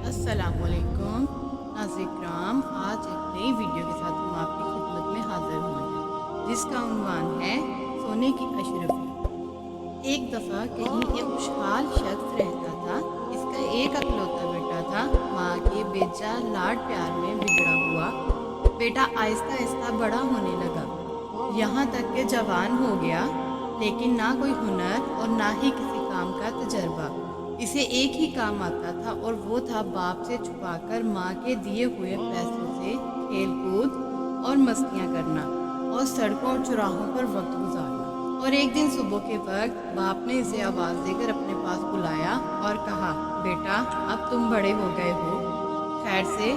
अस्सलाम वालेकुम नाज़रीन किराम, आज एक नई वीडियो के साथ हम आपकी खिदमत में हाजिर हुए हैं जिसका उन्वान है सोने की अशरफी। एक दफ़ा कहीं एक खुशहाल शख्स रहता था। इसका एक अकलौता बेटा था। माँ के बेजा लाड प्यार में बिगड़ा हुआ बेटा आहिस्ता आहिस्ता बड़ा होने लगा, यहाँ तक कि जवान हो गया, लेकिन ना कोई हुनर और ना ही किसी काम का तजर्बा। इसे एक ही काम आता था और वो था बाप से छुपाकर माँ के दिए हुए पैसों से खेल कूद और मस्तियाँ करना और सड़कों और चौराहों पर वक्त गुजारना। और एक दिन सुबह के वक्त बाप ने इसे आवाज़ देकर अपने पास बुलाया और कहा, बेटा अब तुम बड़े हो गए हो, खैर से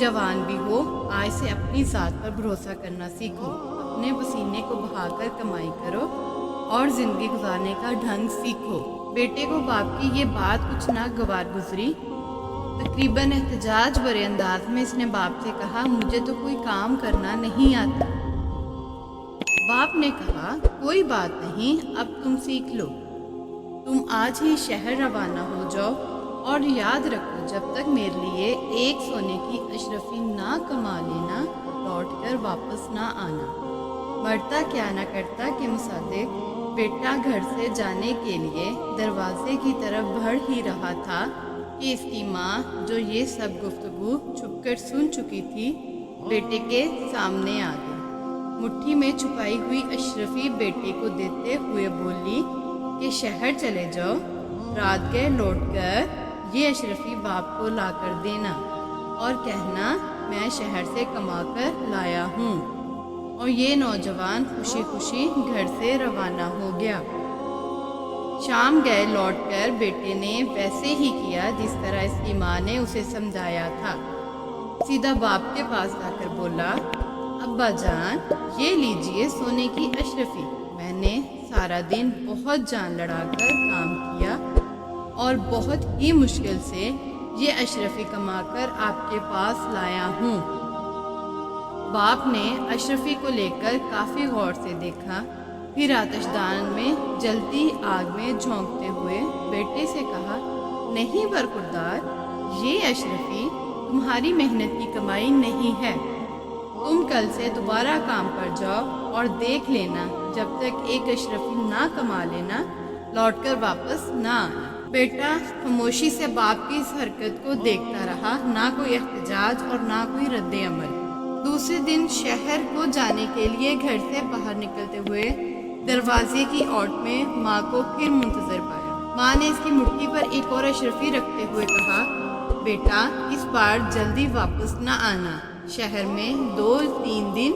जवान भी हो, आज से अपनी ज़ात पर भरोसा करना सीखो, अपने पसीने को बहाकर कमाई करो और ज़िंदगी गुजारने का ढंग सीखो। बेटे को बाप की ये बात कुछ नागवार गुजरी। तकरीबन एहतजाज भरे अंदाज में इसने बाप से कहा, मुझे तो कोई काम करना नहीं आता। बाप ने कहा, कोई बात नहीं, अब तुम सीख लो, तुम आज ही शहर रवाना हो जाओ और याद रखो जब तक मेरे लिए एक सोने की अशरफी ना कमा लेना, लौट कर वापस ना आना। मरता क्या ना करता के मुसादिक बेटा घर से जाने के लिए दरवाजे की तरफ बढ़ ही रहा था कि इसकी माँ, जो ये सब गुफ्तगू छुपकर सुन चुकी थी, बेटे के सामने आ गई। मुट्ठी में छुपाई हुई अशरफी बेटे को देते हुए बोली कि शहर चले जाओ, रात गए लौट कर ये अशरफी बाप को ला कर देना और कहना मैं शहर से कमा कर लाया हूँ। और ये नौजवान खुशी खुशी घर से रवाना हो गया। शाम गए लौटकर बेटे ने वैसे ही किया जिस तरह इसकी माँ ने उसे समझाया था। सीधा बाप के पास आकर बोला, अब्बा जान, ये लीजिए सोने की अशरफी, मैंने सारा दिन बहुत जान लड़ाकर काम किया और बहुत ही मुश्किल से ये अशरफी कमाकर आपके पास लाया हूँ। बाप ने अशरफी को लेकर काफ़ी गौर से देखा, फिर आतिशदान में जलती आग में झोंकते हुए बेटे से कहा, नहीं बरखुरदार, ये अशरफी तुम्हारी मेहनत की कमाई नहीं है। तुम कल से दोबारा काम पर जाओ और देख लेना जब तक एक अशरफी ना कमा लेना, लौटकर वापस ना आना। बेटा खामोशी से बाप की इस हरकत को देखता रहा, ना कोई एहतजाज और ना कोई रद्द अमल। दूसरे दिन शहर को जाने के लिए घर से बाहर निकलते हुए दरवाजे की ओट में माँ को फिर मुंतजर पाया। माँ ने इसकी मुट्ठी पर एक और अशरफी रखते हुए कहा, बेटा इस बार जल्दी वापस न आना, शहर में 2-3 दिन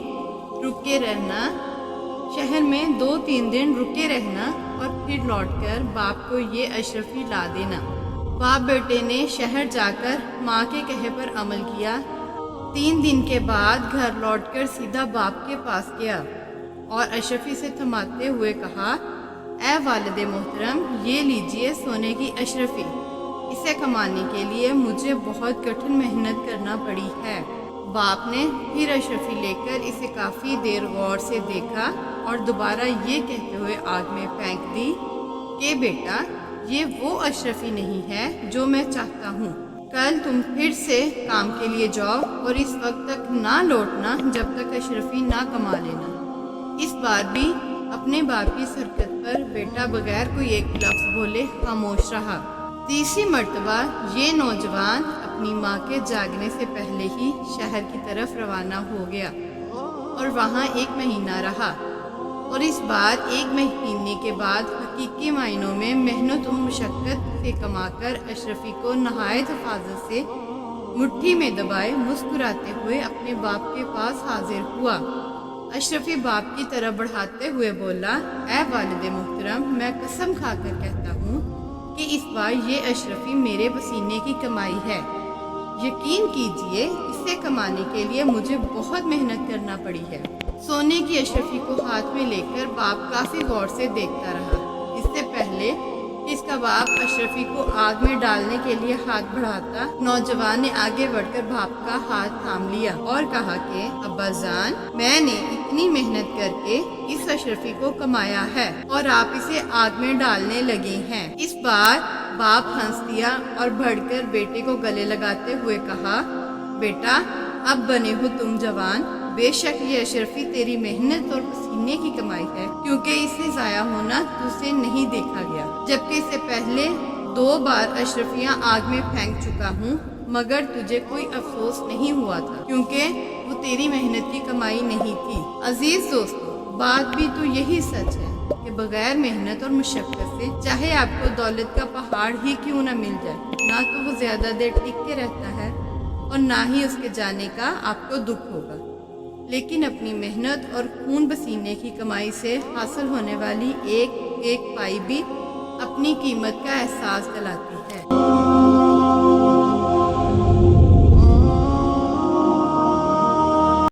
रुके रहना और फिर लौटकर बाप को ये अशरफी ला देना। बाप बेटे ने शहर जाकर माँ के कहे पर अमल किया। 3 दिन के बाद घर लौटकर सीधा बाप के पास गया और अशरफी से थमाते हुए कहा, ऐ वालिद मोहतरम, ये लीजिए सोने की अशरफी, इसे कमाने के लिए मुझे बहुत कठिन मेहनत करना पड़ी है। बाप ने फिर अशरफी लेकर इसे काफ़ी देर गौर से देखा और दोबारा ये कहते हुए आग में फेंक दी कि बेटा ये वो अशरफी नहीं है जो मैं चाहता हूँ। कल तुम फिर से काम के लिए जाओ और इस वक्त तक ना लौटना जब तक अशरफी ना कमा लेना। इस बार भी अपने बाप की हरकत पर बेटा बगैर कोई एक लफ्ज़ बोले खामोश रहा। तीसरी मर्तबा ये नौजवान अपनी माँ के जागने से पहले ही शहर की तरफ रवाना हो गया और वहाँ 1 महीना रहा। और इस बार 1 महीने के बाद हकीकी मायनों में मेहनत और मशक्क़त से कमाकर अशरफी को नहायत हिफाजत से मुट्ठी में दबाए मुस्कुराते हुए अपने बाप के पास हाजिर हुआ। अशरफी बाप की तरफ बढ़ाते हुए बोला, ऐ वालिद मोहतरम, मैं कसम खाकर कहता हूँ कि इस बार ये अशरफी मेरे पसीने की कमाई है। यकीन कीजिए, इसे कमाने के लिए मुझे बहुत मेहनत करना पड़ी है। सोने की अशरफी को हाथ में लेकर बाप काफ़ी गौर से देखता रहा, इससे पहले कि इसका बाप अशरफी को आग में डालने के लिए हाथ बढ़ाता, नौजवान ने आगे बढ़कर बाप का हाथ थाम लिया और कहा कि अब्बाजान, मैंने इतनी मेहनत करके इस अशरफी को कमाया है और आप इसे आग में डालने लगे हैं। इस बार बाप हंस दिया और बढ़कर बेटे को गले लगाते हुए कहा, बेटा अब बने हो तुम जवान, बेशक ये अशरफी तेरी मेहनत और पसीने की कमाई है, क्योंकि इसे जाया होना तुझसे नहीं देखा गया, जबकि इससे पहले 2 बार अशरफियां आग में फेंक चुका हूँ, मगर तुझे कोई अफसोस नहीं हुआ था, क्योंकि वो तेरी मेहनत की कमाई नहीं थी। अजीज दोस्तों, बात भी तो यही सच है कि बगैर मेहनत और मुशक्कत से चाहे आपको दौलत का पहाड़ ही क्यों न मिल जाए, ना तो वो ज्यादा देर टिक के रहता है और ना ही उसके जाने का आपको दुख होगा, लेकिन अपनी मेहनत और खून पसीने की कमाई से हासिल होने वाली एक एक पाई भी अपनी कीमत का एहसास दिलाती है।